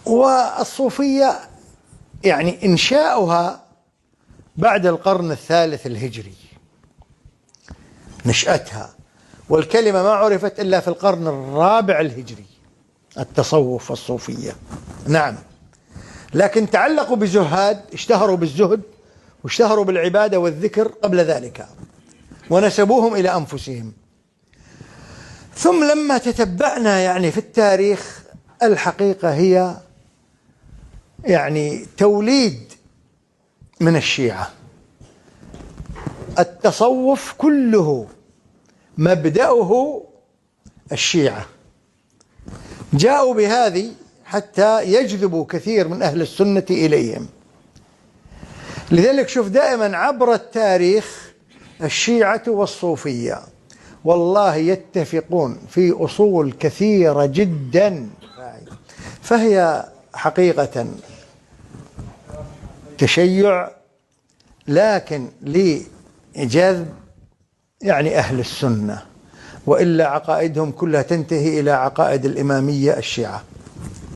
والصوفية يعني إنشاؤها بعد القرن الثالث الهجري، نشأتها، والكلمة ما عرفت إلا في القرن الرابع الهجري، التصوف والصوفية. نعم، لكن تعلقوا بزهاد، اشتهروا بالزهد واشتهروا بالعبادة والذكر قبل ذلك، ونسبوهم إلى أنفسهم. ثم لما تتبعنا يعني في التاريخ، الحقيقة هي يعني توليد من الشيعة. التصوف كله مبدأه الشيعة، جاءوا بهذه حتى يجذبوا كثير من أهل السنة إليهم. لذلك شوف دائما عبر التاريخ الشيعة والصوفية والله يتفقون في أصول كثيرة جدا، فهي حقيقة تشيع، لكن لجذب يعني أهل السنة، وإلا عقائدهم كلها تنتهي إلى عقائد الإمامية الشيعة.